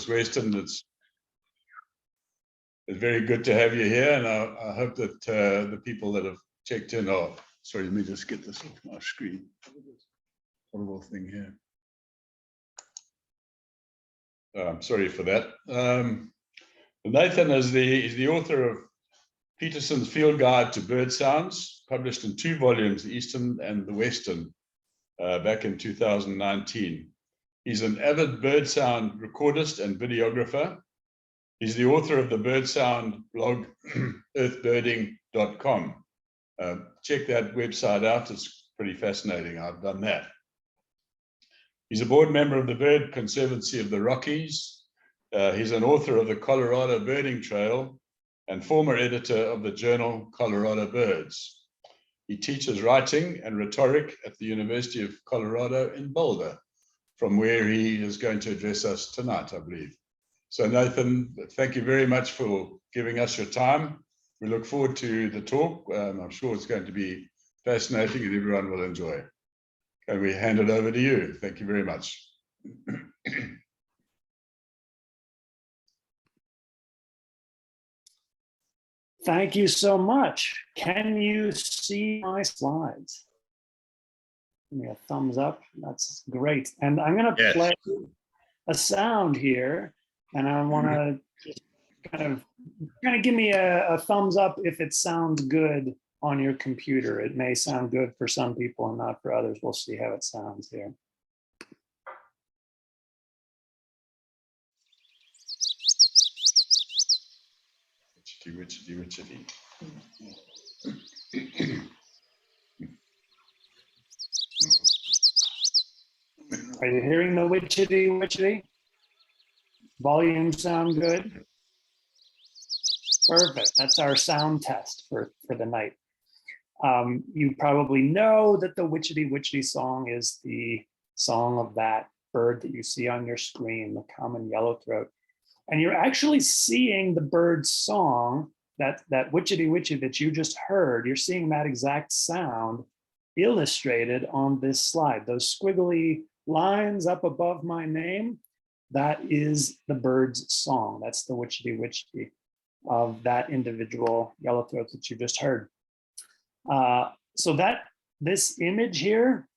Weston. It's very good to have you here, and I hope that the people that have checked in are. Sorry, let me just get this off my screen. Horrible thing here. I'm sorry for that. Nathan is the author of Peterson's Field Guide to Bird Sounds, published in 2 volumes, the Eastern and the Western, back in 2019. He's an avid bird sound recordist and videographer. He's the author of the bird sound blog, earthbirding.com. Check that website out. It's pretty fascinating. I've done that. He's a board member of the Bird Conservancy of the Rockies. He's an author of the Colorado Birding Trail and former editor of the journal Colorado Birds. He teaches writing and rhetoric at the University of Colorado in Boulder, from where he is going to address us tonight, I believe. So Nathan, thank you very much for giving us your time. We look forward to the talk. I'm sure it's going to be fascinating and everyone will enjoy. Can we hand it over to you? Thank you very much. Thank you so much. Can you see my slides? Give me a thumbs up. That's great. And I'm going to play a sound here, and I want to just kind of give me a thumbs up if it sounds good on your computer. It may sound good for some people and not for others. We'll see how it sounds here. Witchetty. Are you hearing the witchetty? Volume sound good? Perfect. That's our sound test for the night. You probably know that the witchetty song is the song of that bird that you see on your screen, the common yellowthroat. And you're actually seeing the bird's song, that witchetty that you just heard. You're seeing that exact sound illustrated on this slide. Those squiggly lines up above my name, that is the bird's song. That's the witchetty of that individual yellowthroat that you just heard. So this image here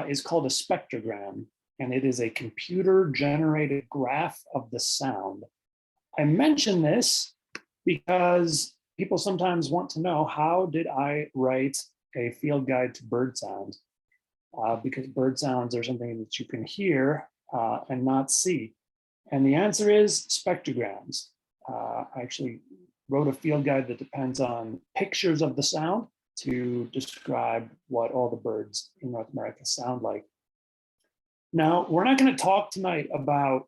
is called a spectrogram, and it is a computer-generated graph of the sound. I mention this because people sometimes want to know, how did I write a field guide to bird sounds? Because bird sounds are something that you can hear and not see. And the answer is spectrograms. I actually wrote a field guide that depends on pictures of the sound to describe what all the birds in North America sound like. Now, we're not going to talk tonight about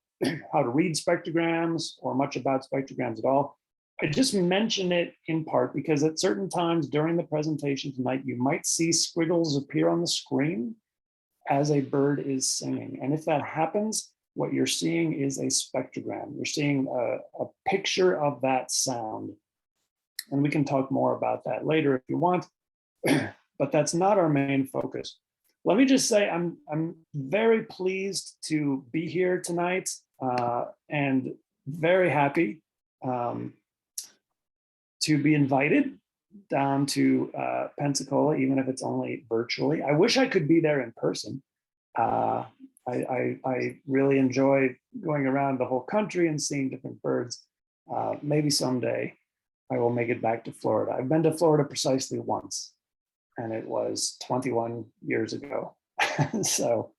how to read spectrograms or much about spectrograms at all. I just mention it in part because at certain times during the presentation tonight, you might see squiggles appear on the screen as a bird is singing. And if that happens, what you're seeing is a spectrogram. You're seeing a picture of that sound. And we can talk more about that later if you want, but that's not our main focus. Let me just say I'm very pleased to be here tonight and very happy to be invited down to Pensacola, even if it's only virtually. I wish I could be there in person. I really enjoy going around the whole country and seeing different birds. Maybe someday I will make it back to Florida. I've been to Florida precisely once, and it was 21 years ago. So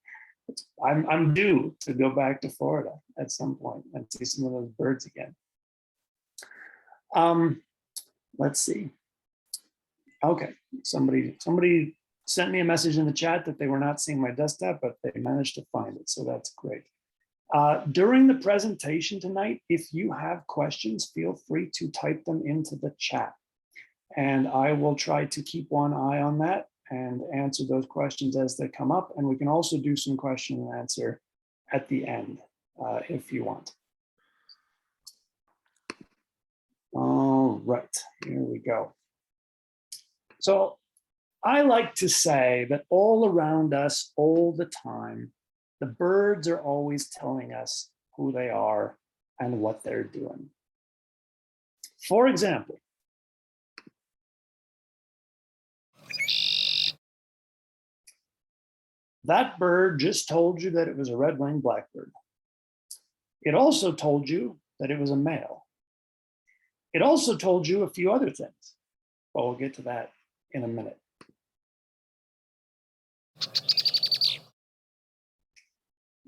I'm due to go back to Florida at some point and see some of those birds again. Let's see. Okay, somebody sent me a message in the chat that they were not seeing my desktop, but they managed to find it, so that's great. During the presentation tonight, if you have questions, feel free to type them into the chat. And I will try to keep one eye on that and answer those questions as they come up. And we can also do some question and answer at the end if you want. All right, here we go. So I like to say that all around us, all the time, the birds are always telling us who they are, and what they're doing. For example, that bird just told you that it was a red-winged blackbird. It also told you that it was a male. It also told you a few other things, but we'll get to that in a minute.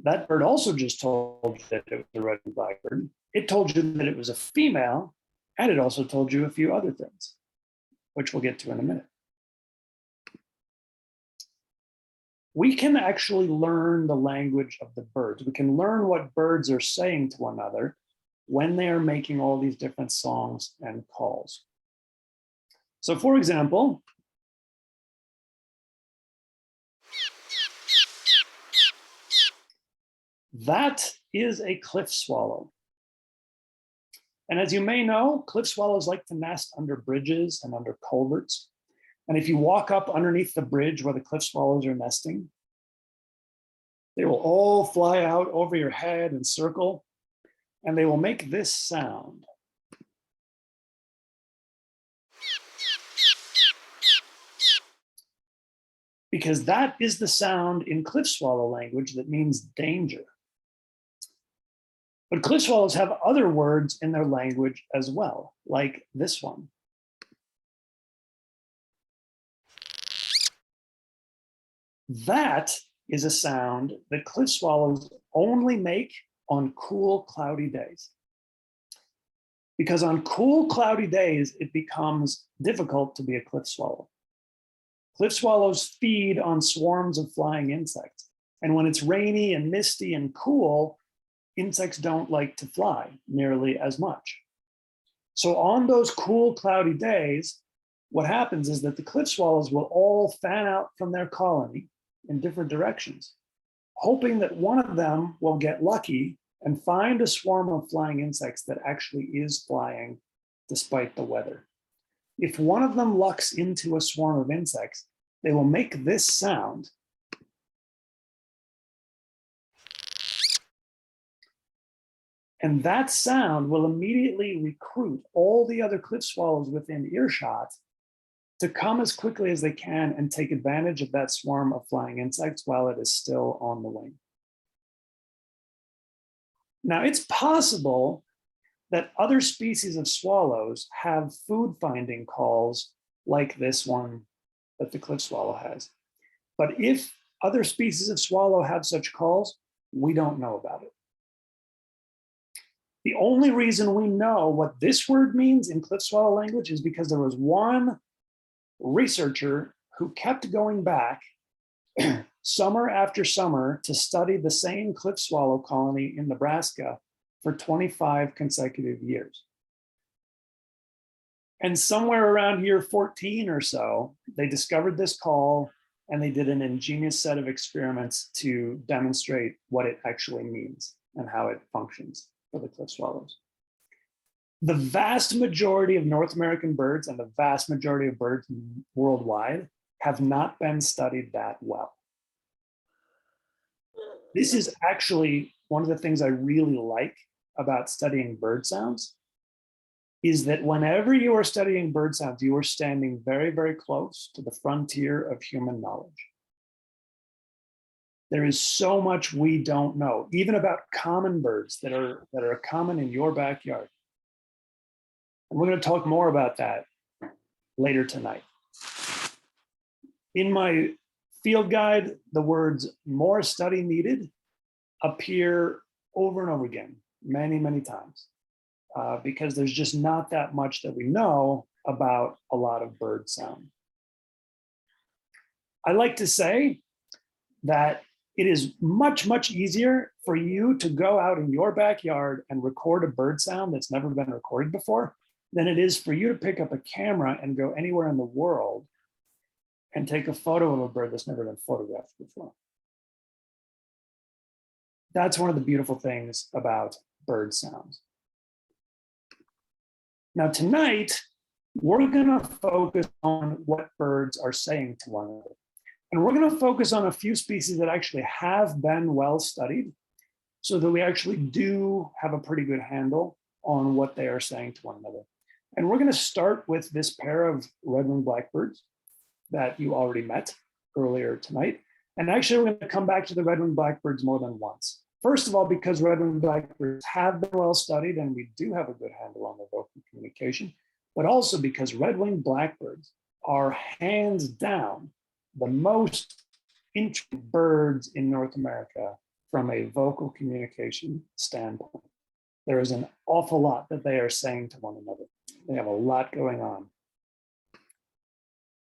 That bird also just told you that it was a red-winged blackbird. It told you that it was a female, and it also told you a few other things, which we'll get to in a minute. We can actually learn the language of the birds. We can learn what birds are saying to one another when they are making all these different songs and calls. So for example, that is a cliff swallow. And as you may know, cliff swallows like to nest under bridges and under culverts. And if you walk up underneath the bridge where the cliff swallows are nesting, they will all fly out over your head and circle, and they will make this sound. Because that is the sound in cliff swallow language that means danger. But cliff swallows have other words in their language as well, like this one. That is a sound that cliff swallows only make on cool, cloudy days. Because on cool, cloudy days, it becomes difficult to be a cliff swallow. Cliff swallows feed on swarms of flying insects. And when it's rainy and misty and cool, insects don't like to fly nearly as much. So on those cool, cloudy days, what happens is that the cliff swallows will all fan out from their colony in different directions, hoping that one of them will get lucky and find a swarm of flying insects that actually is flying despite the weather. If one of them lucks into a swarm of insects, they will make this sound. And that sound will immediately recruit all the other cliff swallows within earshot to come as quickly as they can and take advantage of that swarm of flying insects while it is still on the wing. Now, it's possible that other species of swallows have food finding calls like this one that the cliff swallow has. But if other species of swallow have such calls, we don't know about it. The only reason we know what this word means in cliff swallow language is because there was one researcher who kept going back summer after summer to study the same cliff swallow colony in Nebraska for 25 consecutive years. And somewhere around year 14 or so, they discovered this call and they did an ingenious set of experiments to demonstrate what it actually means and how it functions for the cliff swallows. The vast majority of North American birds and the vast majority of birds worldwide have not been studied that well. This is actually one of the things I really like about studying bird sounds, is that whenever you are studying bird sounds, you are standing very, very close to the frontier of human knowledge. There is so much we don't know, even about common birds that are common in your backyard. And we're going to talk more about that later tonight. In my field guide, the words "more study needed" appear over and over again, many, many times, because there's just not that much that we know about a lot of bird sound. I like to say that it is much, much easier for you to go out in your backyard and record a bird sound that's never been recorded before than it is for you to pick up a camera and go anywhere in the world and take a photo of a bird that's never been photographed before. That's one of the beautiful things about bird sounds. Now tonight, we're gonna focus on what birds are saying to one another. And we're gonna focus on a few species that actually have been well studied so that we actually do have a pretty good handle on what they are saying to one another. And we're going to start with this pair of red-winged blackbirds that you already met earlier tonight. And actually, we're going to come back to the red-winged blackbirds more than once. First of all, because red-winged blackbirds have been well studied and we do have a good handle on their vocal communication, but also because red-winged blackbirds are hands down the most interesting birds in North America from a vocal communication standpoint. There is an awful lot that they are saying to one another. They have a lot going on.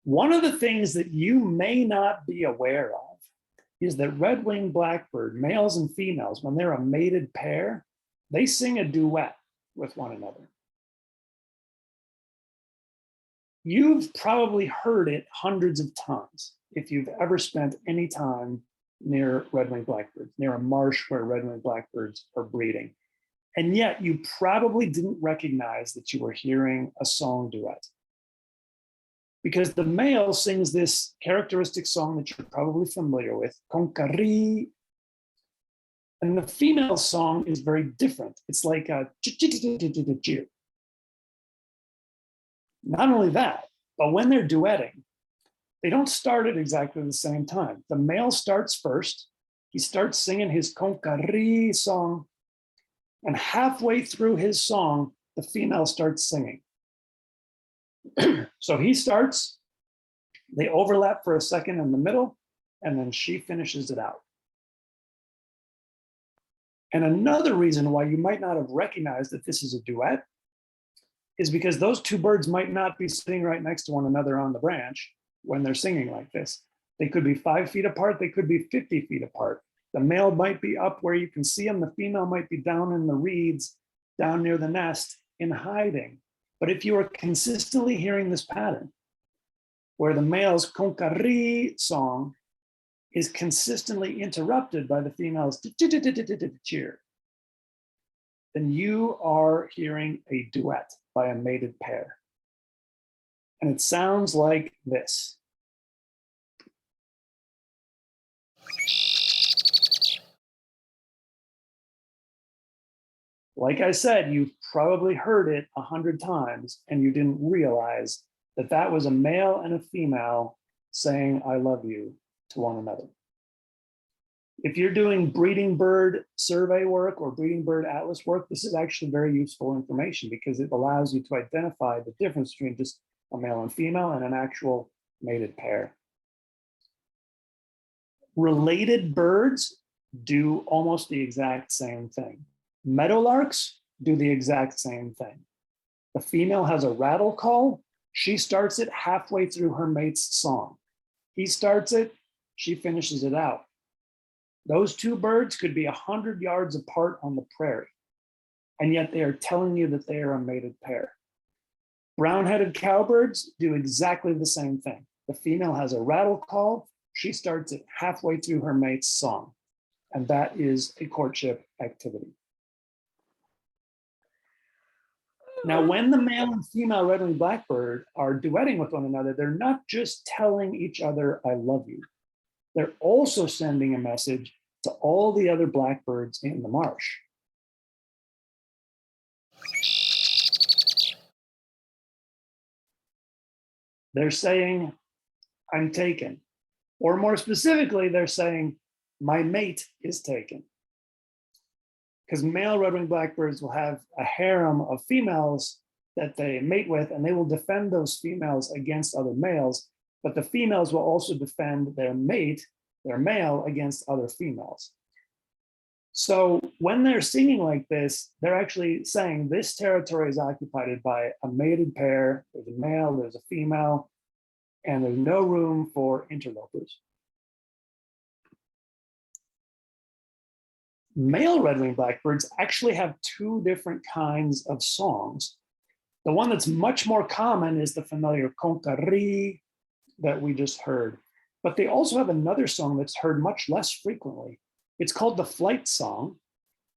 One of the things that you may not be aware of is that red-winged blackbird, males and females, when they're a mated pair, they sing a duet with one another. You've probably heard it hundreds of times if you've ever spent any time near red-winged blackbirds, near a marsh where red-winged blackbirds are breeding. And yet you probably didn't recognize that you were hearing a song duet. Because the male sings this characteristic song that you're probably familiar with, Konkari. And the female song is very different. It's like a cheer. Not only that, but when they're duetting, they don't start at exactly the same time. The male starts first. He starts singing his Konkari song. And halfway through his song, the female starts singing. So he starts, they overlap for a second in the middle, and then she finishes it out. And another reason why you might not have recognized that this is a duet is because those two birds might not be sitting right next to one another on the branch when they're singing like this. They could be 5 feet apart, they could be 50 feet apart. The male might be up where you can see him, the female might be down in the reeds, down near the nest in hiding. But if you are consistently hearing this pattern, where the male's konkari song is consistently interrupted by the female's cheer, then you are hearing a duet by a mated pair. And it sounds like this. Like I said, you've probably heard it 100 times and you didn't realize that that was a male and a female saying, I love you to one another. If you're doing breeding bird survey work or breeding bird atlas work, this is actually very useful information because it allows you to identify the difference between just a male and female and an actual mated pair. Related birds do almost the exact same thing. Meadowlarks do the exact same thing. The female has a rattle call. She starts it halfway through her mate's song. He starts it, she finishes it out. Those two birds could be 100 yards apart on the prairie, and yet they are telling you that they are a mated pair. Brown-headed cowbirds do exactly the same thing. The female has a rattle call. She starts it halfway through her mate's song, and that is a courtship activity. Now, when the male and female red-winged blackbird are duetting with one another, they're not just telling each other, I love you. They're also sending a message to all the other blackbirds in the marsh. They're saying, I'm taken. Or more specifically, they're saying, my mate is taken. Because male red-winged blackbirds will have a harem of females that they mate with, and they will defend those females against other males, but the females will also defend their mate, their male, against other females. So when they're singing like this, they're actually saying this territory is occupied by a mated pair. There's a male, there's a female, and there's no room for interlopers. Male red-winged blackbirds actually have two different kinds of songs. The one that's much more common is the familiar konkari that we just heard. But they also have another song that's heard much less frequently. It's called the flight song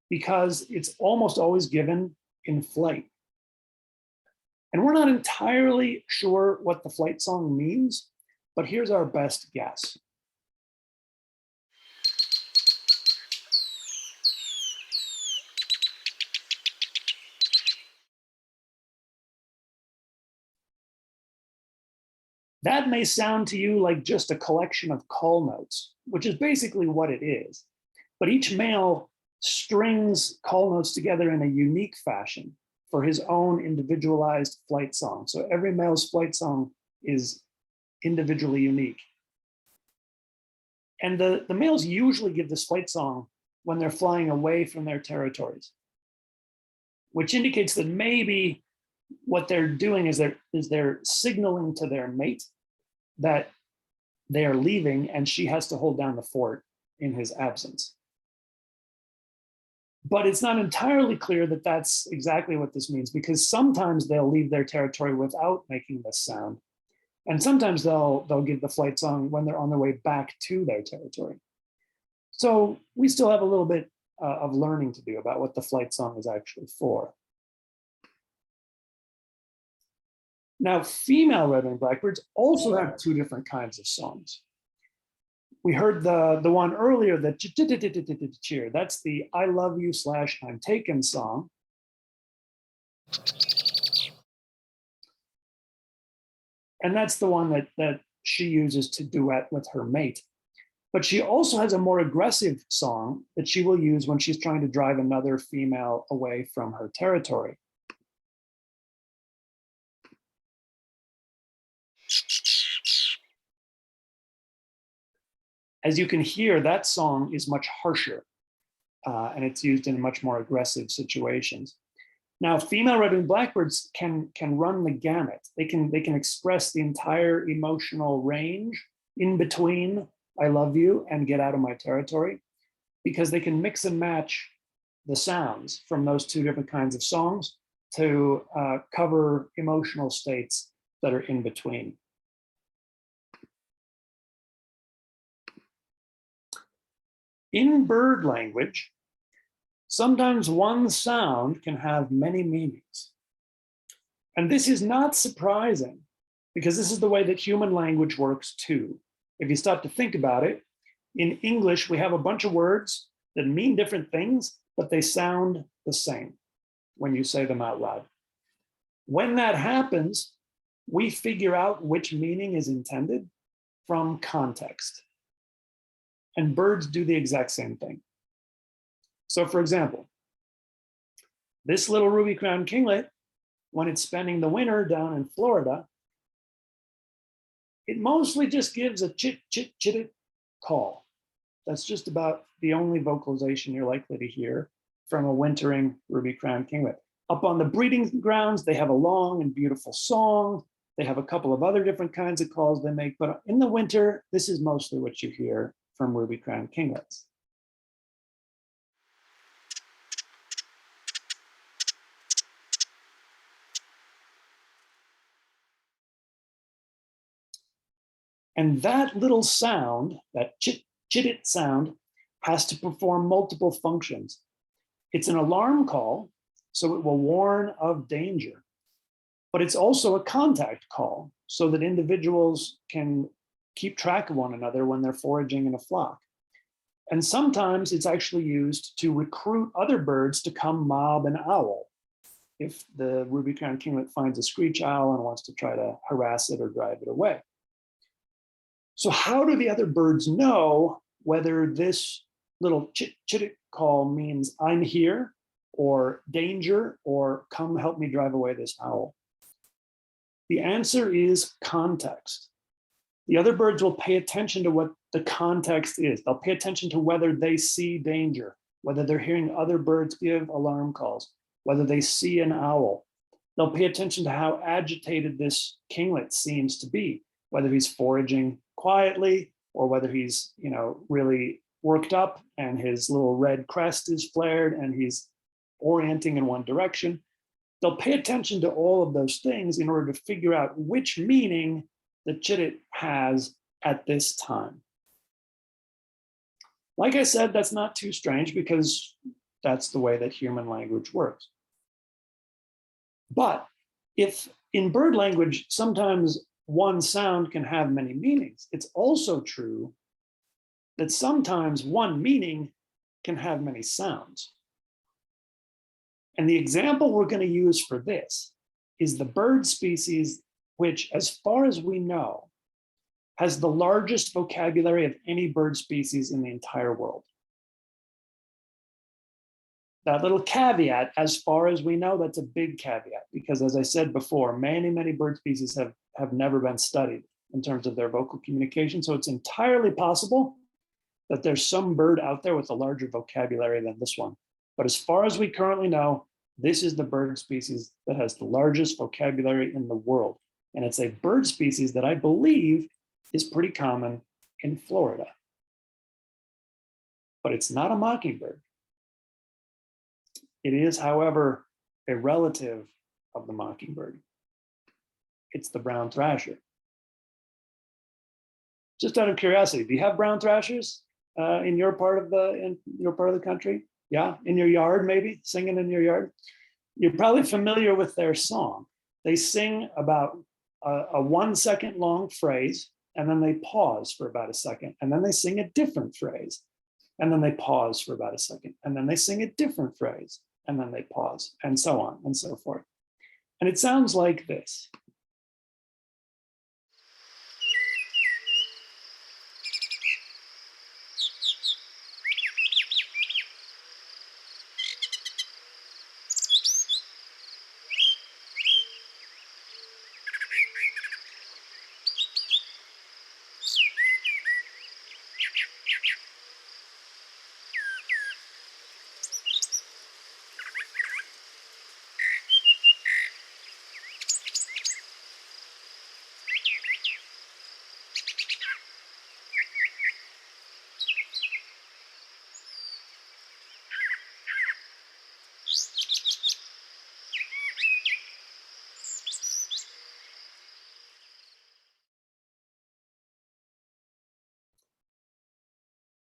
because it's almost always given in flight. And we're not entirely sure what the flight song means, but here's our best guess. That may sound to you like just a collection of call notes, which is basically what it is. But each male strings call notes together in a unique fashion for his own individualized flight song. So every male's flight song is individually unique. And the males usually give this flight song when they're flying away from their territories, which indicates that maybe what they're doing is they're signaling to their mate that they are leaving and she has to hold down the fort in his absence. But it's not entirely clear that that's exactly what this means, because sometimes they'll leave their territory without making this sound. And sometimes they'll give the flight song when they're on their way back to their territory. So we still have a little bit of learning to do about what the flight song is actually for. Now, female red-winged blackbirds also have two different kinds of songs. We heard the one earlier, the cheer. That's the I love you / I'm taken song. And that's the one that she uses to duet with her mate. But she also has a more aggressive song that she will use when she's trying to drive another female away from her territory. As you can hear, that song is much harsher, and it's used in much more aggressive situations. Now, female red-winged blackbirds can run the gamut. They can express the entire emotional range in between I love you and get out of my territory, because they can mix and match the sounds from those two different kinds of songs to cover emotional states that are in between. In bird language, sometimes one sound can have many meanings. And this is not surprising, because this is the way that human language works too. If you stop to think about it, in English, we have a bunch of words that mean different things, but they sound the same when you say them out loud. When that happens, we figure out which meaning is intended from context. And birds do the exact same thing. So for example, this little ruby-crowned kinglet, when it's spending the winter down in Florida, it mostly just gives a chit, chit, chit call. That's just about the only vocalization you're likely to hear from a wintering ruby-crowned kinglet. Up on the breeding grounds, they have a long and beautiful song. They have a couple of other different kinds of calls they make, but in the winter, this is mostly what you hear from ruby-crowned kinglets. And that little sound, that chit-it sound, has to perform multiple functions. It's an alarm call, so it will warn of danger. But it's also a contact call, so that individuals can keep track of one another when they're foraging in a flock. And sometimes it's actually used to recruit other birds to come mob an owl. If the ruby-crowned kinglet finds a screech owl and wants to try to harass it or drive it away. So how do the other birds know whether this little chit-chit call means I'm here, or danger, or come help me drive away this owl? The answer is context. The other birds will pay attention to what the context is. They'll pay attention to whether they see danger, whether they're hearing other birds give alarm calls, whether they see an owl. They'll pay attention to how agitated this kinglet seems to be, whether he's foraging quietly or whether he's, really worked up and his little red crest is flared and he's orienting in one direction. They'll pay attention to all of those things in order to figure out which meaning the chit-it has at this time. Like I said, that's not too strange because that's the way that human language works. But if in bird language, sometimes one sound can have many meanings, it's also true that sometimes one meaning can have many sounds. And the example we're going to use for this is the bird species which, as far as we know, has the largest vocabulary of any bird species in the entire world. That little caveat, as far as we know, that's a big caveat, because as I said before, many, many bird species have never been studied in terms of their vocal communication. So it's entirely possible that there's some bird out there with a larger vocabulary than this one. But as far as we currently know, this is the bird species that has the largest vocabulary in the world. And it's a bird species that I believe is pretty common in Florida. But it's not a mockingbird. It is, however, a relative of the mockingbird. It's the brown thrasher. Just out of curiosity, do you have brown thrashers in your part of the country? Yeah, in your yard, maybe singing in your yard. You're probably familiar with their song. They sing about a 1 second long phrase, and then they pause for about a second, and then they sing a different phrase, and then they pause for about a second, and then they sing a different phrase, and then they pause, and so on and so forth. And it sounds like this.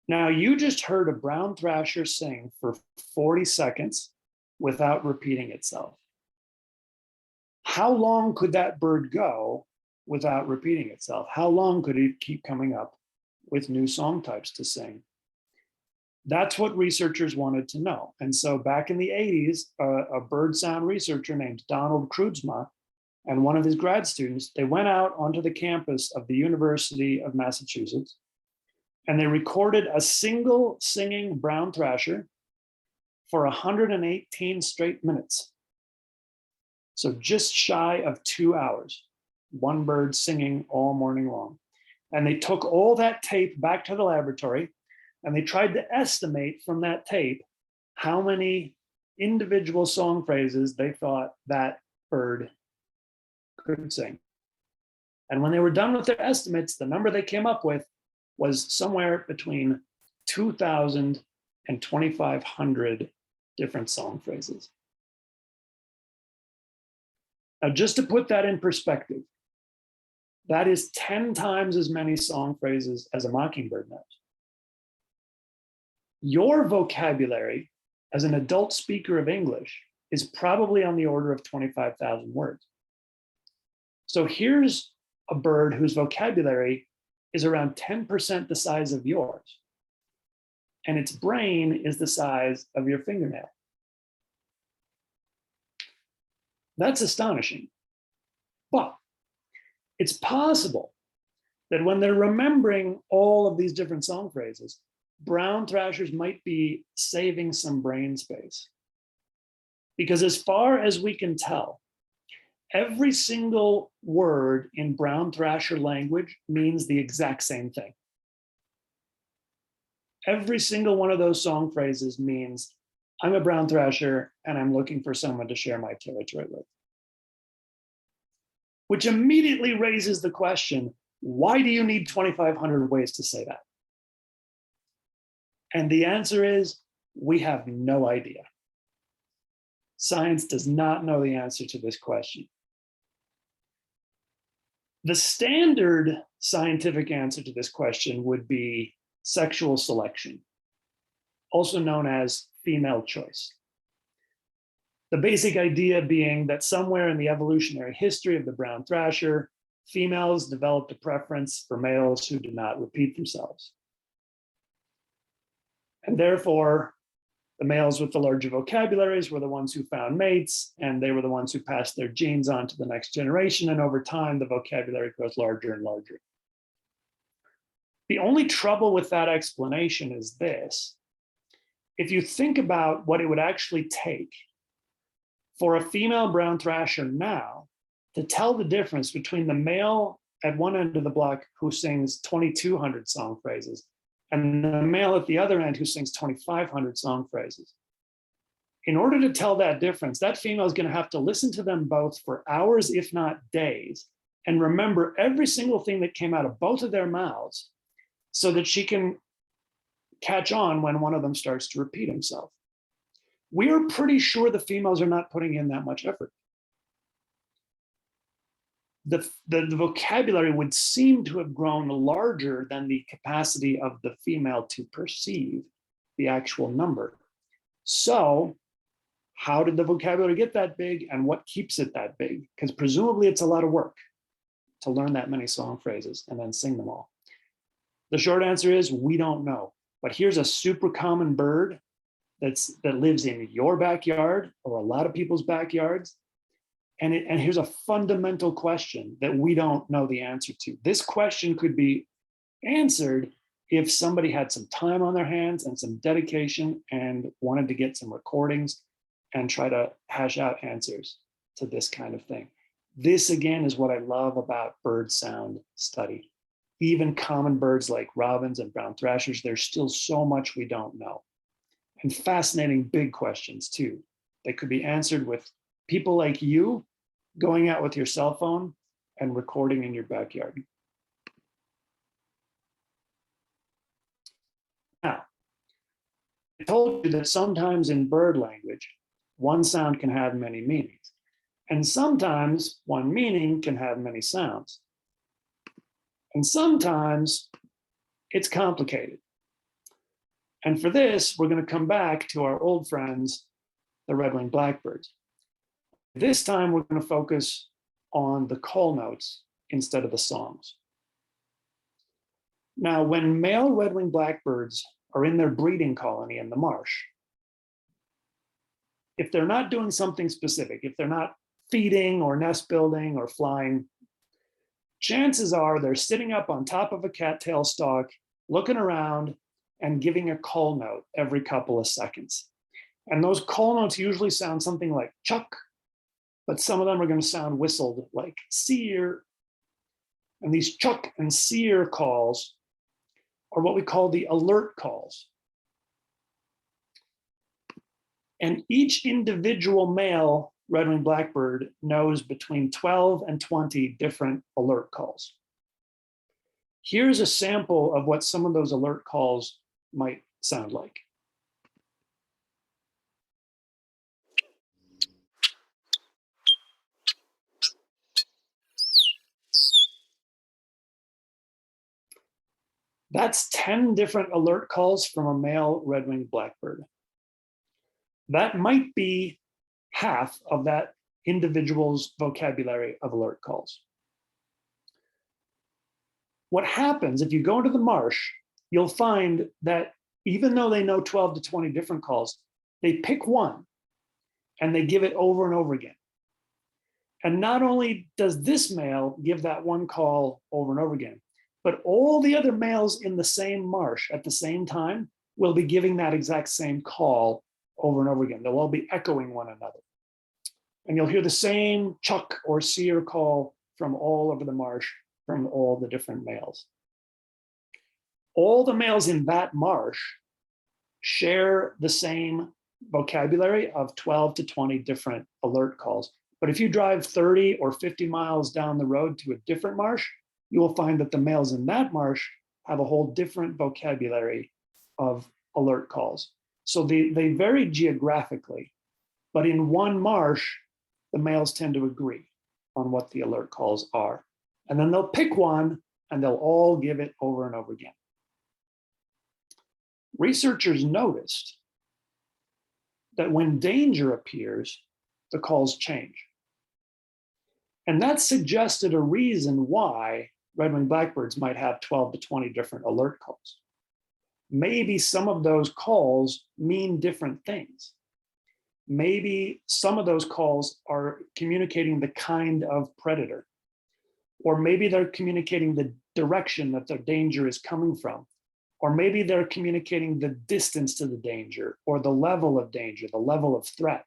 Now, you just heard a brown thrasher sing for 40 seconds without repeating itself. How long could that bird go without repeating itself? How long could it keep coming up with new song types to sing? That's what researchers wanted to know. And so back in the 80s, a bird sound researcher named Donald Kreutzma and one of his grad students, they went out onto the campus of the University of Massachusetts, and they recorded a single singing brown thrasher for 118 straight minutes. So just shy of 2 hours, one bird singing all morning long. And they took all that tape back to the laboratory, and they tried to estimate from that tape how many individual song phrases they thought that bird could sing. And when they were done with their estimates, the number they came up with was somewhere between 2,000 and 2,500 different song phrases. Now, just to put that in perspective, that is 10 times as many song phrases as a mockingbird knows. Your vocabulary as an adult speaker of English is probably on the order of 25,000 words. So here's a bird whose vocabulary is around 10% the size of yours, and its brain is the size of your fingernail. That's astonishing. But it's possible that when they're remembering all of these different song phrases, brown thrashers might be saving some brain space. Because as far as we can tell, every single word in brown thrasher language means the exact same thing. Every single one of those song phrases means, I'm a brown thrasher and I'm looking for someone to share my territory with. Which immediately raises the question, why do you need 2,500 ways to say that? And the answer is, we have no idea. Science does not know the answer to this question. The standard scientific answer to this question would be sexual selection, also known as female choice. The basic idea being that somewhere in the evolutionary history of the brown thrasher, females developed a preference for males who did not repeat themselves. And therefore, the males with the larger vocabularies were the ones who found mates, and they were the ones who passed their genes on to the next generation. And over time, the vocabulary grows larger and larger. The only trouble with that explanation is this. If you think about what it would actually take for a female brown thrasher now to tell the difference between the male at one end of the block who sings 2,200 song phrases and the male at the other end who sings 2,500 song phrases. In order to tell that difference, that female is going to have to listen to them both for hours, if not days, and remember every single thing that came out of both of their mouths so that she can catch on when one of them starts to repeat himself. We are pretty sure the females are not putting in that much effort. The vocabulary would seem to have grown larger than the capacity of the female to perceive the actual number. So how did the vocabulary get that big and what keeps it that big? Because presumably it's a lot of work to learn that many song phrases and then sing them all. The short answer is we don't know. But here's a super common bird that lives in your backyard or a lot of people's backyards. And here's a fundamental question that we don't know the answer to. This question could be answered if somebody had some time on their hands and some dedication and wanted to get some recordings and try to hash out answers to this kind of thing. This, again, is what I love about bird sound study. Even common birds like robins and brown thrashers, there's still so much we don't know. And fascinating big questions, too. They could be answered with people like you going out with your cell phone and recording in your backyard. Now, I told you that sometimes in bird language, one sound can have many meanings. And sometimes one meaning can have many sounds. And sometimes it's complicated. And for this, we're going to come back to our old friends, the red-winged blackbirds. This time, we're going to focus on the call notes instead of the songs. Now, when male red-winged blackbirds are in their breeding colony in the marsh, if they're not doing something specific, if they're not feeding or nest building or flying, chances are they're sitting up on top of a cattail stalk, looking around and giving a call note every couple of seconds. And those call notes usually sound something like chuck, but some of them are going to sound whistled like seer. And these chuck and seer calls are what we call the alert calls. And each individual male red-winged blackbird knows between 12 and 20 different alert calls. Here's a sample of what some of those alert calls might sound like. That's 10 different alert calls from a male red-winged blackbird. That might be half of that individual's vocabulary of alert calls. What happens if you go into the marsh, you'll find that even though they know 12 to 20 different calls, they pick one and they give it over and over again. And not only does this male give that one call over and over again, but all the other males in the same marsh at the same time will be giving that exact same call over and over again. They'll all be echoing one another. And you'll hear the same chuck or seer call from all over the marsh from all the different males. All the males in that marsh share the same vocabulary of 12 to 20 different alert calls. But if you drive 30 or 50 miles down the road to a different marsh, you will find that the males in that marsh have a whole different vocabulary of alert calls. So they vary geographically, but in one marsh, the males tend to agree on what the alert calls are. And then they'll pick one and they'll all give it over and over again. Researchers noticed that when danger appears, the calls change. And that suggested a reason why red-winged blackbirds might have 12 to 20 different alert calls. Maybe some of those calls mean different things. Maybe some of those calls are communicating the kind of predator. or maybe they're communicating the direction that the danger is coming from, or maybe they're communicating the distance to the danger or the level of danger, the level of threat.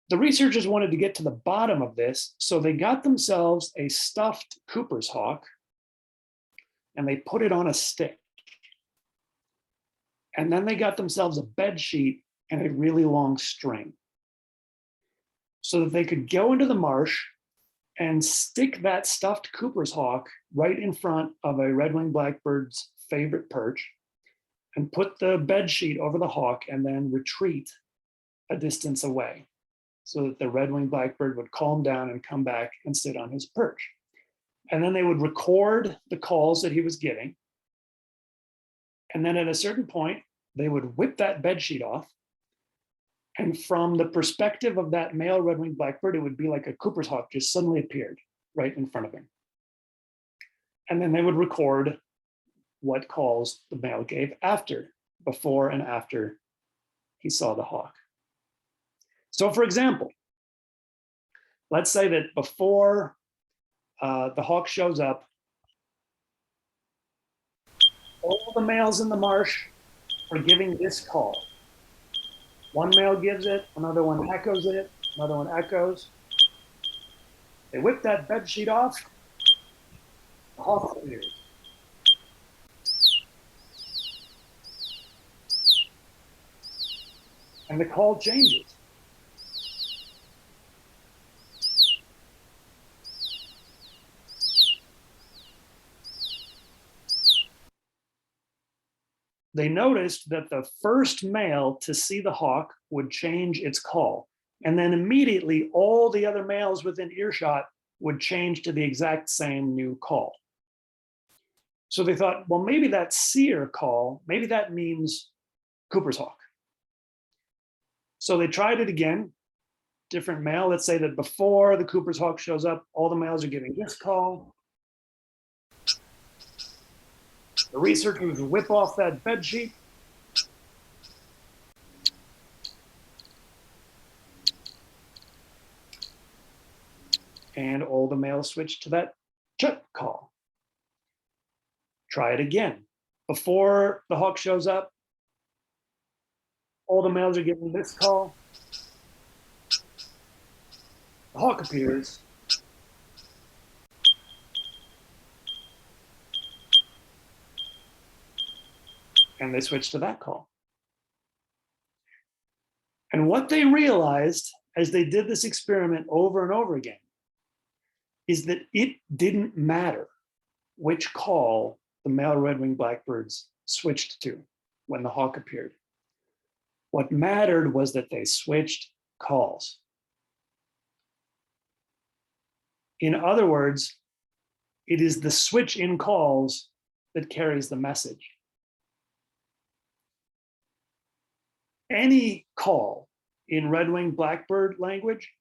The researchers wanted to get to the bottom of this, so they got themselves a stuffed Cooper's hawk and they put it on a stick. And then they got themselves a bed sheet and a really long string so that they could go into the marsh and stick that stuffed Cooper's hawk right in front of a red-winged blackbird's favorite perch and put the bed sheet over the hawk and then retreat a distance away so that the red-winged blackbird would calm down and come back and sit on his perch. And then they would record the calls that he was giving. And then at a certain point, they would whip that bed sheet off. And from the perspective of that male red-winged blackbird, it would be like a Cooper's hawk just suddenly appeared right in front of him. And then they would record what calls the male gave before and after he saw the hawk. So for example, let's say that before the hawk shows up, all the males in the marsh are giving this call. One male gives it, another one echoes it, another one echoes. They whip that bed sheet off, the hawk appears. And the call changes. They noticed that the first male to see the hawk would change its call. And then immediately all the other males within earshot would change to the exact same new call. So they thought, well, maybe that seer call, maybe that means Cooper's hawk. So they tried it again, different male. Let's say that before the Cooper's hawk shows up, all the males are giving this call. The researchers whip off that bed sheet. And all the males switch to that chut call. Try it again. Before the hawk shows up, all the males are giving this call. The hawk appears. And they switched to that call. And what they realized as they did this experiment over and over again is that it didn't matter which call the male red-winged blackbirds switched to when the hawk appeared. What mattered was that they switched calls. In other words, it is the switch in calls that carries the message. Any call in red-winged blackbird language,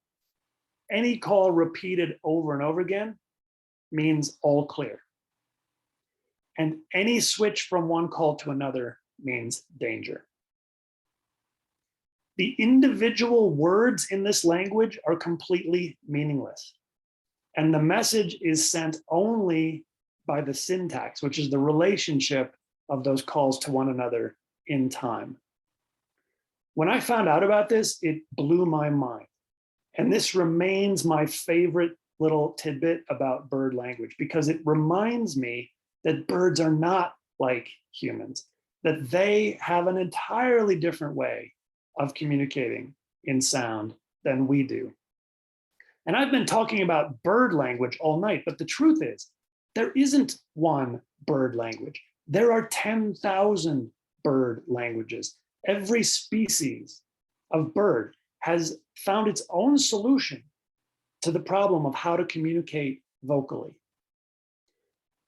any call repeated over and over again means all clear. And any switch from one call to another means danger. The individual words in this language are completely meaningless. And the message is sent only by the syntax, which is the relationship of those calls to one another in time. When I found out about this, it blew my mind. And this remains my favorite little tidbit about bird language because it reminds me that birds are not like humans, that they have an entirely different way of communicating in sound than we do. And I've been talking about bird language all night, but the truth is, there isn't one bird language. There are 10,000 bird languages. Every species of bird has found its own solution to the problem of how to communicate vocally.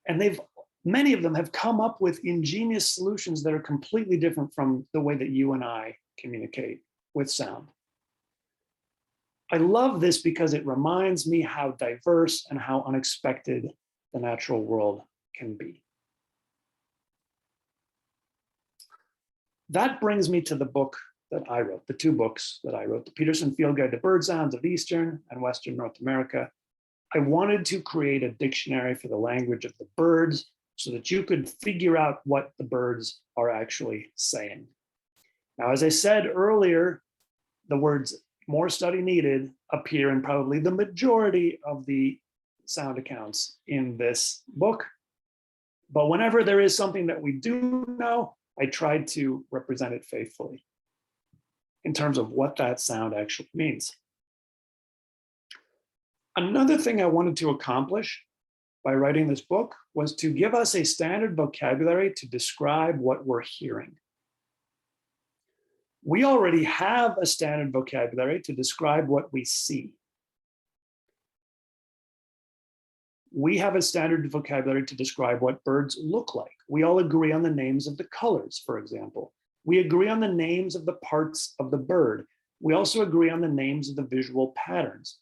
And many of them have come up with ingenious solutions that are completely different from the way that you and I communicate with sound. I love this because it reminds me how diverse and how unexpected the natural world can be. That brings me to the book that I wrote, the two books that I wrote, the Peterson Field Guide to Bird Sounds of Eastern and Western North America. I wanted to create a dictionary for the language of the birds so that you could figure out what the birds are actually saying. Now, as I said earlier, the words "more study needed" appear in probably the majority of the sound accounts in this book. But whenever there is something that we do know, I tried to represent it faithfully in terms of what that sound actually means. Another thing I wanted to accomplish by writing this book was to give us a standard vocabulary to describe what we're hearing. We already have a standard vocabulary to describe what we see. We have a standard vocabulary to describe what birds look like. We all agree on the names of the colors, for example. We agree on the names of the parts of the bird. We also agree on the names of the visual patterns.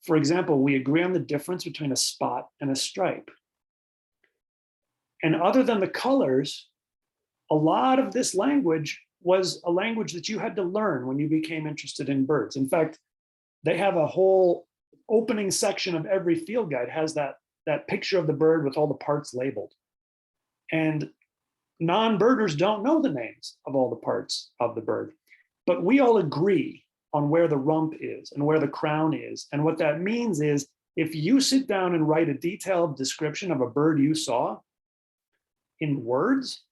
For example, we agree on the difference between a spot and a stripe. And other than the colors, a lot of this language was a language that you had to learn when you became interested in birds. In fact, they have a whole opening section of every field guide has that picture of the bird with all the parts labeled. And non-birders don't know the names of all the parts of the bird, but we all agree on where the rump is and where the crown is. And what that means is if you sit down and write a detailed description of a bird you saw in words,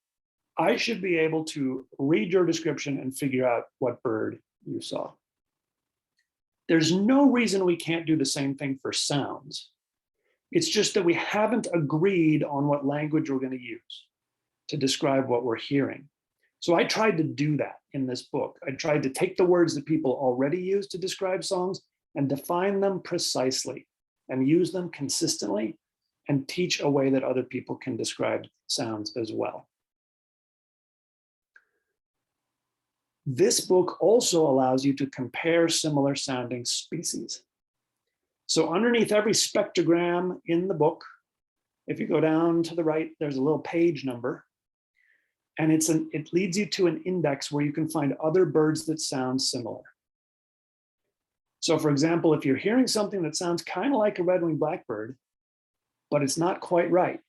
I should be able to read your description and figure out what bird you saw. There's no reason we can't do the same thing for sounds. It's just that we haven't agreed on what language we're going to use to describe what we're hearing. So I tried to do that in this book. I tried to take the words that people already use to describe songs and define them precisely and use them consistently and teach a way that other people can describe sounds as well. This book also allows you to compare similar sounding species. So underneath every spectrogram in the book, if you go down to the right, there's a little page number. And it leads you to an index where you can find other birds that sound similar. So for example, if you're hearing something that sounds kind of like a red-winged blackbird, but it's not quite right,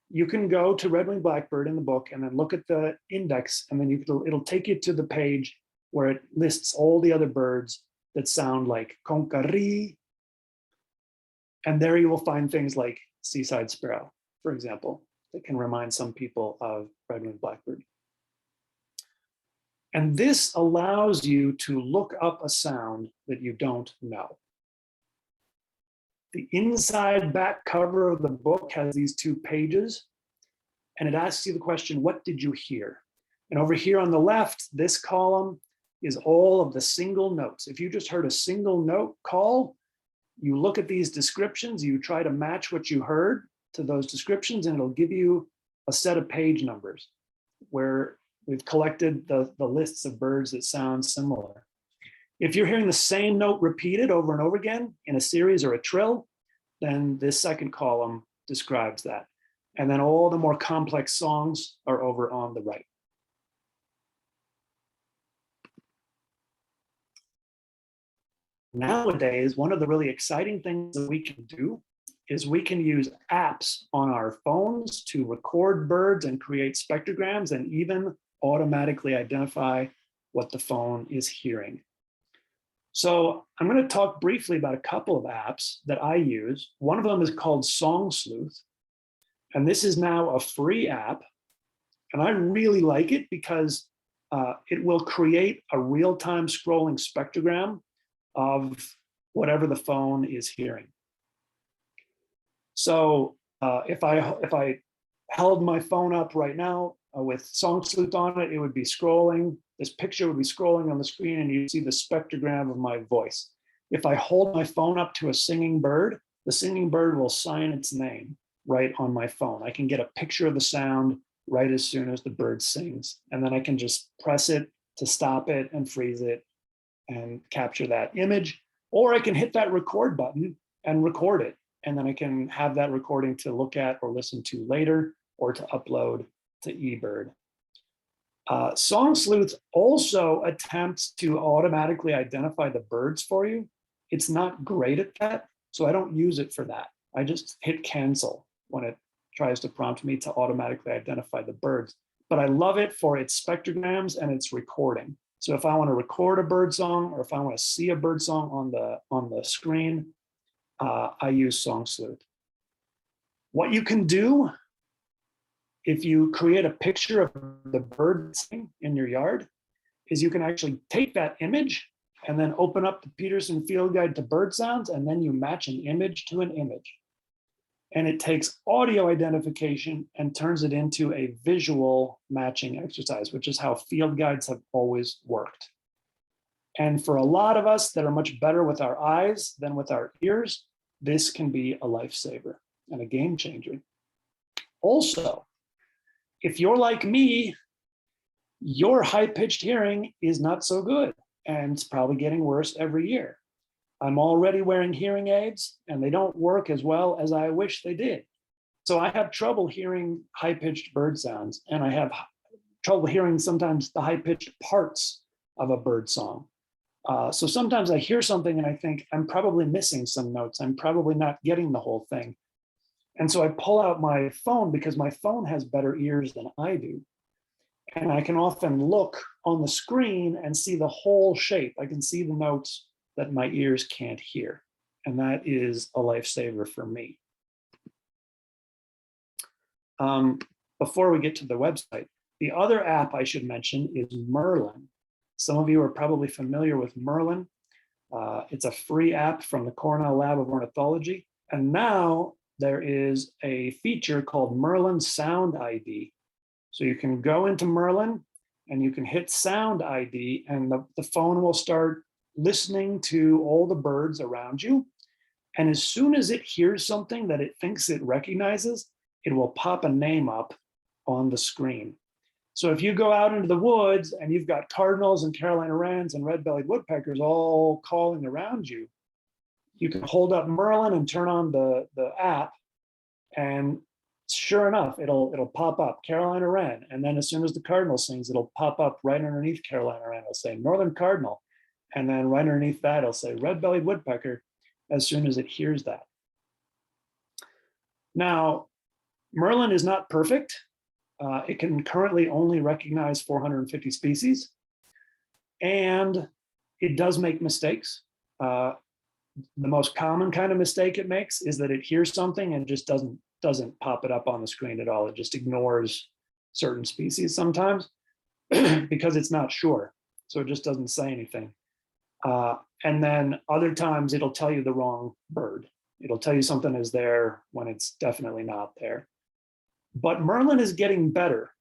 you can go to red-winged blackbird in the book and then look at the index, and then it'll take you to the page where it lists all the other birds that sound like konkari. And there you will find things like seaside sparrow, for example, that can remind some people of red-winged blackbird. And this allows you to look up a sound that you don't know. The inside back cover of the book has these 2 pages, and it asks you the question, what did you hear? And over here on the left, this column is all of the single notes. If you just heard a single note call, you look at these descriptions, you try to match what you heard to those descriptions, and it'll give you a set of page numbers where we've collected the lists of birds that sound similar. If you're hearing the same note repeated over and over again in a series or a trill, then this second column describes that. And then all the more complex songs are over on the right. Nowadays, one of the really exciting things that we can do is we can use apps on our phones to record birds and create spectrograms and even automatically identify what the phone is hearing. So I'm going to talk briefly about a couple of apps that I use. One of them is called Song Sleuth, and this is now a free app. And I really like it because it will create a real-time scrolling spectrogram of whatever the phone is hearing. So if I held my phone up right now with Song Sleuth on it, it would be scrolling. This picture would be scrolling on the screen, and you see the spectrogram of my voice. If I hold my phone up to a singing bird, the singing bird will sign its name right on my phone. I can get a picture of the sound right as soon as the bird sings, and then I can just press it to stop it and freeze it and capture that image, or I can hit that record button and record it. And then I can have that recording to look at or listen to later or to upload to eBird. Song Sleuth also attempts to automatically identify the birds for you. It's not great at that. So I don't use it for that. I just hit cancel when it tries to prompt me to automatically identify the birds. But I love it for its spectrograms and its recording. So if I want to record a bird song, or if I want to see a bird song on the screen, I use Song Sleuth. What you can do if you create a picture of the bird in your yard is you can actually take that image and then open up the Peterson Field Guide to Bird Sounds, and then you match an image to an image. And it takes audio identification and turns it into a visual matching exercise, which is how field guides have always worked. And for a lot of us that are much better with our eyes than with our ears, this can be a lifesaver and a game changer. Also, if you're like me, your high-pitched hearing is not so good, and it's probably getting worse every year. I'm already wearing hearing aids, and they don't work as well as I wish they did. So I have trouble hearing high-pitched bird sounds, and I have trouble hearing sometimes the high-pitched parts of a bird song. So sometimes I hear something and I think I'm probably missing some notes. I'm probably not getting the whole thing. And so I pull out my phone, because my phone has better ears than I do. And I can often look on the screen and see the whole shape. I can see the notes that my ears can't hear. And that is a lifesaver for me. Before we get to the website, the other app I should mention is Merlin. Some of you are probably familiar with Merlin. It's a free app from the Cornell Lab of Ornithology. And now there is a feature called Merlin Sound ID. So you can go into Merlin and you can hit Sound ID, and the phone will start listening to all the birds around you. And as soon as it hears something that it thinks it recognizes, it will pop a name up on the screen. So if you go out into the woods and you've got cardinals and Carolina wrens and red-bellied woodpeckers all calling around you, you can hold up Merlin and turn on the app, and sure enough, it'll pop up Carolina wren. And then as soon as the cardinal sings, it'll pop up right underneath Carolina wren. It'll say northern cardinal. And then right underneath that, it'll say red-bellied woodpecker as soon as it hears that. Now, Merlin is not perfect. It can currently only recognize 450 species. And it does make mistakes. The most common kind of mistake it makes is that it hears something and just doesn't pop it up on the screen at all. It just ignores certain species sometimes because it's not sure. So it just doesn't say anything. And then other times it'll tell you the wrong bird. It'll tell you something is there when it's definitely not there. But Merlin is getting better.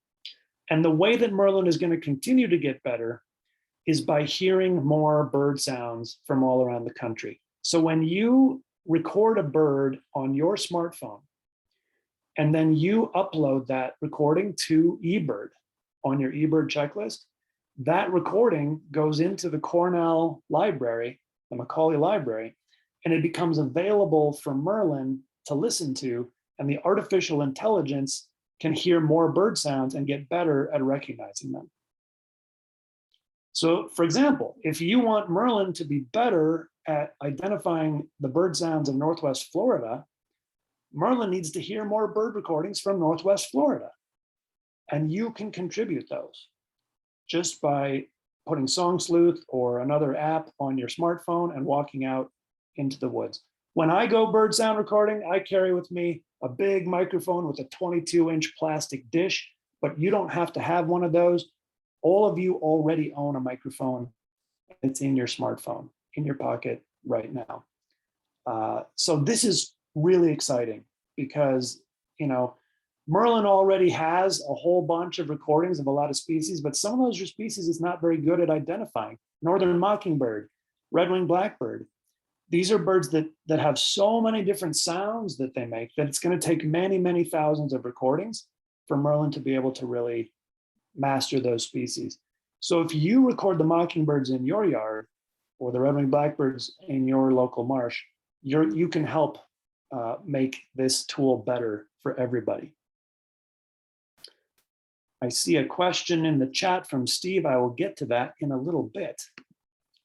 And the way that Merlin is going to continue to get better is by hearing more bird sounds from all around the country. So when you record a bird on your smartphone, and then you upload that recording to eBird on your eBird checklist, that recording goes into the Cornell library, the Macaulay Library, and it becomes available for Merlin to listen to, and the artificial intelligence can hear more bird sounds and get better at recognizing them. So for example, if you want Merlin to be better at identifying the bird sounds of Northwest Florida, Merlin needs to hear more bird recordings from Northwest Florida. And you can contribute those just by putting Song Sleuth or another app on your smartphone and walking out into the woods. When I go bird sound recording, I carry with me a big microphone with a 22-inch plastic dish, but you don't have to have one of those. All of you already own a microphone. It's in your smartphone, in your pocket right now. So this is really exciting because, you know, Merlin already has a whole bunch of recordings of a lot of species, but some of those species is not very good at identifying. Northern mockingbird, red-winged blackbird. These are birds that have so many different sounds that they make that it's going to take many, many thousands of recordings for Merlin to be able to really master those species. So if you record the mockingbirds in your yard or the red-winged blackbirds in your local marsh, you can help make this tool better for everybody. I see a question in the chat from Steve. I will get to that in a little bit.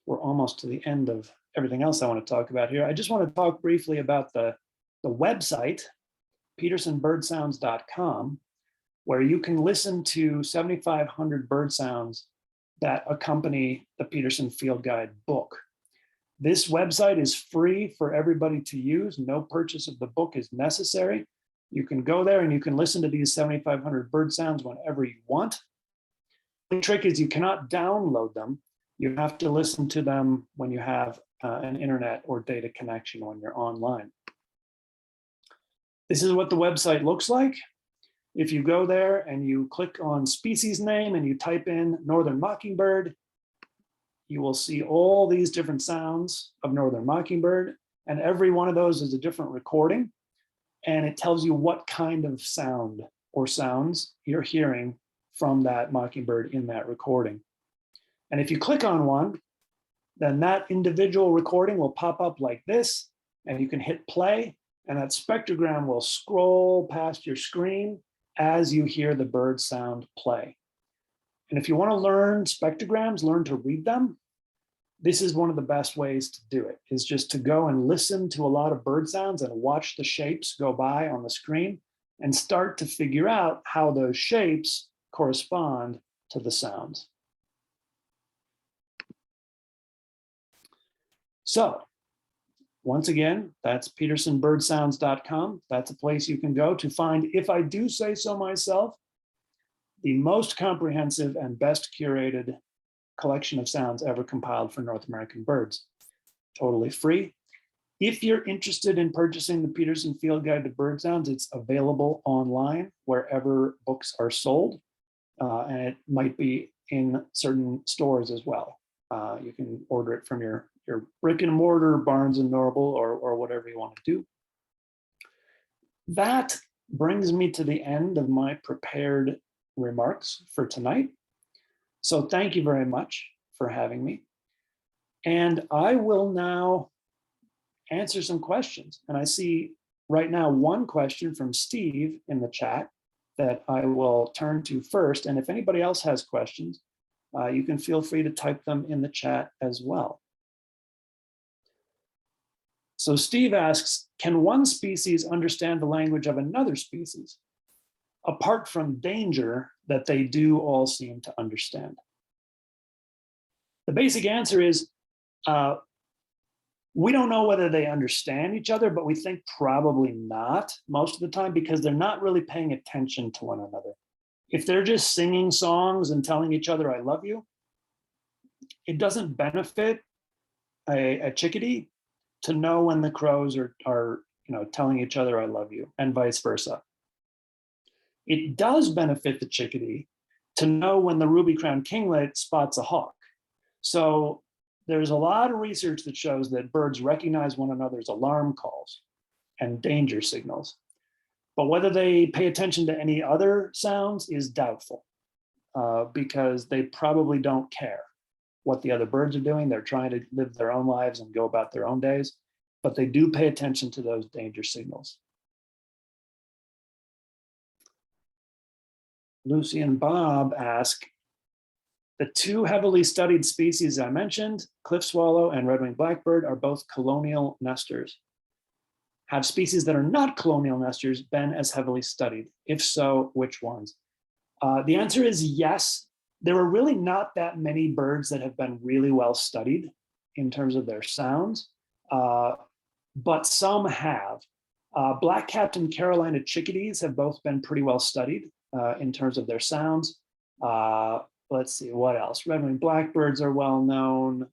We're almost to the end of everything else I want to talk about here, I just want to talk briefly about the website, petersonbirdsounds.com, where you can listen to 7,500 bird sounds that accompany the Peterson Field Guide book. This website is free for everybody to use. No purchase of the book is necessary. You can go there and you can listen to these 7,500 bird sounds whenever you want. The trick is you cannot download them. You have to listen to them when you have an internet or data connection when you're online. This is what the website looks like. If you go there and you click on species name and you type in northern mockingbird, you will see all these different sounds of northern mockingbird, and every one of those is a different recording, and it tells you what kind of sound or sounds you're hearing from that mockingbird in that recording. And if you click on one, then that individual recording will pop up like this, and you can hit play, and that spectrogram will scroll past your screen as you hear the bird sound play. And if you want to learn spectrograms, learn to read them, this is one of the best ways to do it, is just to go and listen to a lot of bird sounds and watch the shapes go by on the screen and start to figure out how those shapes correspond to the sounds. So once again, that's petersonbirdsounds.com. That's a place you can go to find, if I do say so myself, the most comprehensive and best curated collection of sounds ever compiled for North American birds. Totally free. If you're interested in purchasing the Peterson Field Guide to Bird Sounds, it's available online wherever books are sold, and it might be in certain stores as well. You can order it from your brick and mortar, Barnes and Noble, or whatever you want to do. That brings me to the end of my prepared remarks for tonight. So thank you very much for having me. And I will now answer some questions. And I see right now one question from Steve in the chat that I will turn to first. And if anybody else has questions, you can feel free to type them in the chat as well. So Steve asks, can one species understand the language of another species, apart from danger that they do all seem to understand? The basic answer is, we don't know whether they understand each other, but we think probably not most of the time, because they're not really paying attention to one another. If they're just singing songs and telling each other, I love you, it doesn't benefit a chickadee to know when the crows are telling each other, I love you, and vice versa. It does benefit the chickadee to know when the ruby-crowned kinglet spots a hawk. So there's a lot of research that shows that birds recognize one another's alarm calls and danger signals. But whether they pay attention to any other sounds is doubtful, because they probably don't care what the other birds are doing. They're trying to live their own lives and go about their own days, but they do pay attention to those danger signals. Lucy and Bob ask, the two heavily studied species I mentioned, cliff swallow and red-winged blackbird, are both colonial nesters. Have species that are not colonial nesters been as heavily studied? If so, which ones? The answer is yes. There are really not that many birds that have been really well studied in terms of their sounds, but some have. Black-capped and Carolina chickadees have both been pretty well studied in terms of their sounds. Let's see, what else? Red-winged blackbirds are well known.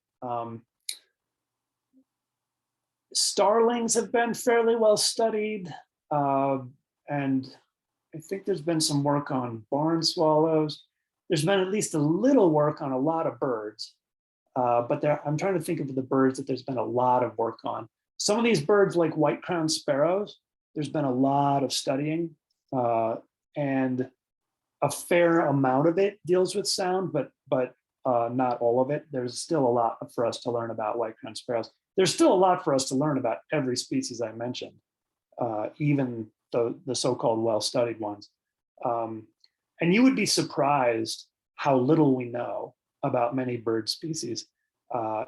Starlings have been fairly well studied. And I think there's been some work on barn swallows. There's been at least a little work on a lot of birds. But I'm trying to think of the birds that there's been a lot of work on. Some of these birds, like white-crowned sparrows, there's been a lot of studying. And a fair amount of it deals with sound, but not all of it. There's still a lot for us to learn about white-crowned sparrows. There's still a lot for us to learn about every species I mentioned, even the so-called well-studied ones. And you would be surprised how little we know about many bird species,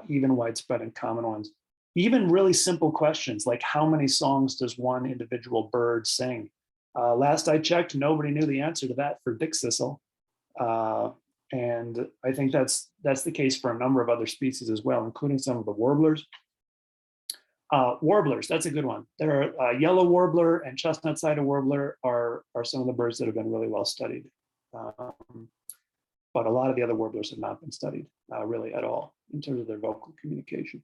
even widespread and common ones. even really simple questions like how many songs does one individual bird sing? Last I checked, nobody knew the answer to that for dickcissel. And I think that's the case for a number of other species as well, including some of the warblers. Warblers, that's a good one. There are yellow warbler and chestnut-sided warbler are some of the birds that have been really well studied. But a lot of the other warblers have not been studied really at all in terms of their vocal communication.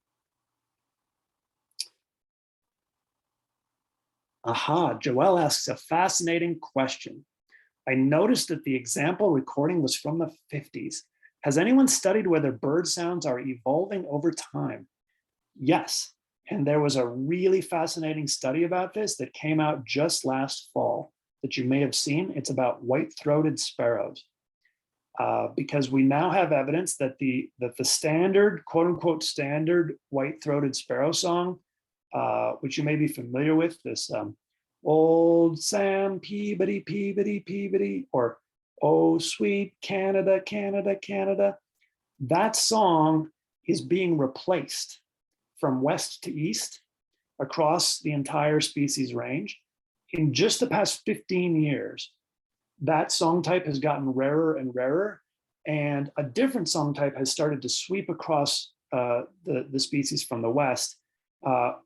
Aha, Joelle asks a fascinating question. I noticed that the example recording was from the 50s. Has anyone studied whether bird sounds are evolving over time? Yes, and there was a really fascinating study about this that came out just last fall that you may have seen. It's about white-throated sparrows. Because we now have evidence that the standard, quote unquote, standard white-throated sparrow song, which you may be familiar with, this old Sam Peabody, Peabody, Peabody, or oh sweet Canada, Canada, Canada, that song is being replaced from west to east across the entire species range. In just the past 15 years, that song type has gotten rarer and rarer, and a different song type has started to sweep across the species from the west,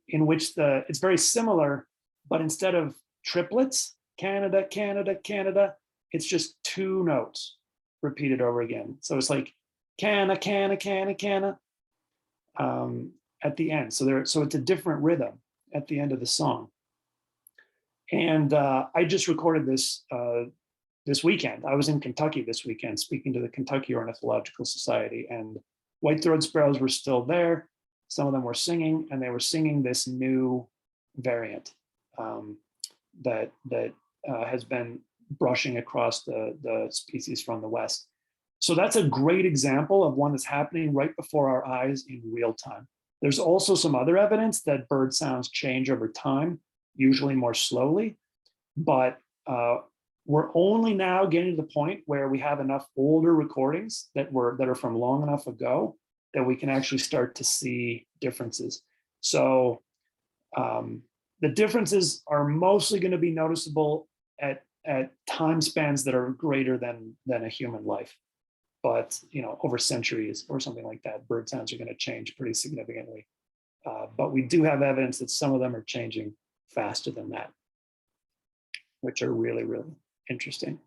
in which it's very similar, but instead of triplets, Canada, Canada, Canada, it's just two notes repeated over again. So it's like canna, canna, canna, canna at the end. So it's a different rhythm at the end of the song. And I just recorded this this weekend. I was in Kentucky this weekend speaking to the Kentucky Ornithological Society, and white-throated sparrows were still there. Some of them were singing, and they were singing this new variant that has been brushing across the species from the west. So that's a great example of one that's happening right before our eyes in real time. There's also some other evidence that bird sounds change over time, usually more slowly, but we're only now getting to the point where we have enough older recordings that are from long enough ago that we can actually start to see differences. So the differences are mostly going to be noticeable at time spans that are greater than a human life. But over centuries or something like that, bird sounds are going to change pretty significantly. But we do have evidence that some of them are changing faster than that, which are really, really interesting.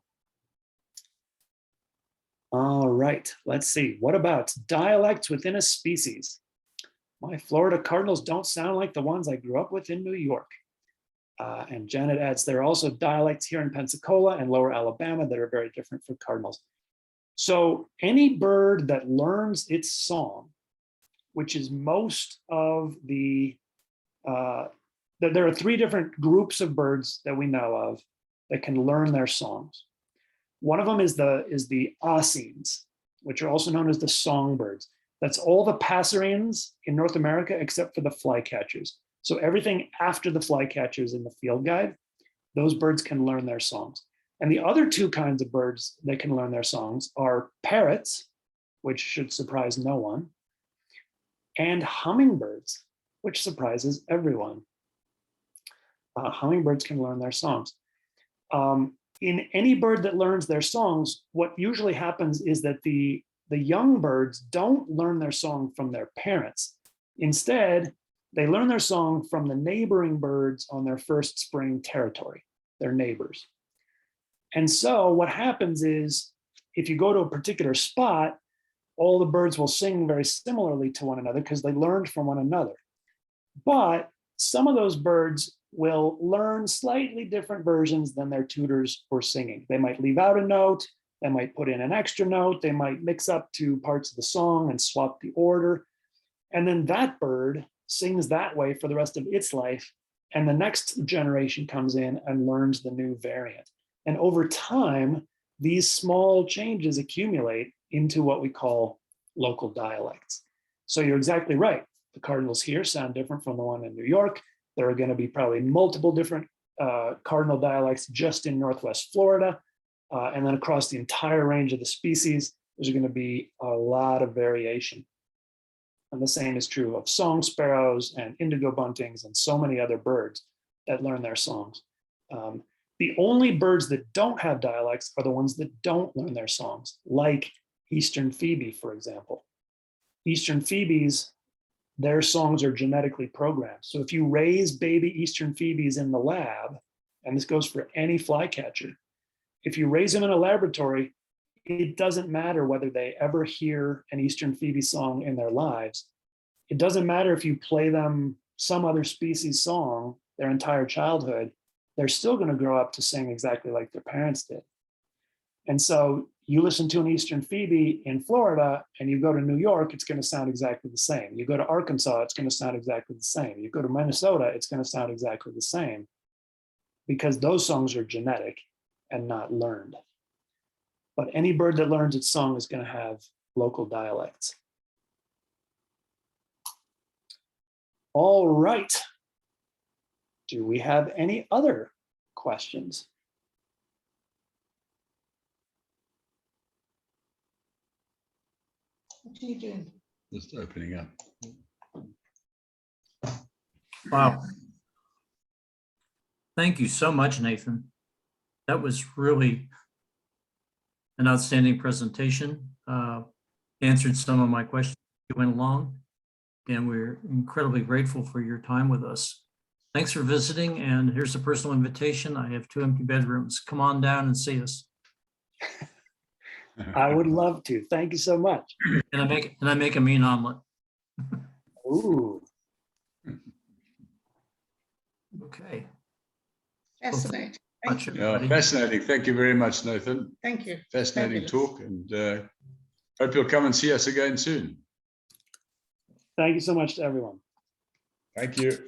All right, let's see. What about dialects within a species? My Florida cardinals don't sound like the ones I grew up with in New York. And Janet adds, there are also dialects here in Pensacola and lower Alabama that are very different for cardinals. So any bird that learns its song, which is most of there are three different groups of birds that we know of that can learn their songs. One of them is the Oscines, which are also known as the songbirds. That's all the passerines in North America except for the flycatchers. So everything after the flycatchers in the field guide, those birds can learn their songs. And the other two kinds of birds that can learn their songs are parrots, which should surprise no one, and hummingbirds, which surprises everyone. Hummingbirds can learn their songs. In any bird that learns their songs, what usually happens is that the young birds don't learn their song from their parents. Instead, they learn their song from the neighboring birds on their first spring territory, their neighbors. And so what happens is, if you go to a particular spot, all the birds will sing very similarly to one another because they learned from one another. But some of those birds will learn slightly different versions than their tutors were singing. They might leave out a note, they might put in an extra note, they might mix up two parts of the song and swap the order. And then that bird sings that way for the rest of its life. And the next generation comes in and learns the new variant. And over time, these small changes accumulate into what we call local dialects. So you're exactly right. The cardinals here sound different from the one in New York. There are going to be probably multiple different cardinal dialects just in Northwest Florida. And then across the entire range of the species, there's going to be a lot of variation. And the same is true of song sparrows and indigo buntings and so many other birds that learn their songs. The only birds that don't have dialects are the ones that don't learn their songs, like Eastern phoebe, for example. Eastern phoebes, their songs are genetically programmed. So if you raise baby Eastern phoebes in the lab, and this goes for any flycatcher, if you raise them in a laboratory, it doesn't matter whether they ever hear an Eastern phoebe song in their lives. It doesn't matter if you play them some other species song their entire childhood, they're still going to grow up to sing exactly like their parents did. And so you listen to an Eastern phoebe in Florida and you go to New York, it's going to sound exactly the same. You go to Arkansas, it's going to sound exactly the same. You go to Minnesota, it's going to sound exactly the same, because those songs are genetic and not learned. But any bird that learns its song is going to have local dialects. All right. Do we have any other questions? What are you doing? Just opening up. Wow. Thank you so much, Nathan. That was really an outstanding presentation. Answered some of my questions as we went along, and we're incredibly grateful for your time with us. Thanks for visiting, and here's a personal invitation. I have 2 empty bedrooms. Come on down and see us. I would love to. Thank you so much. And I make a mean omelet. Ooh. Okay. Fascinating. Thank you. Yeah, everybody. fascinating. Thank you very much, Nathan. Thank you. Fascinating Fabulous. talk, and hope you'll come and see us again soon. Thank you so much to everyone. Thank you.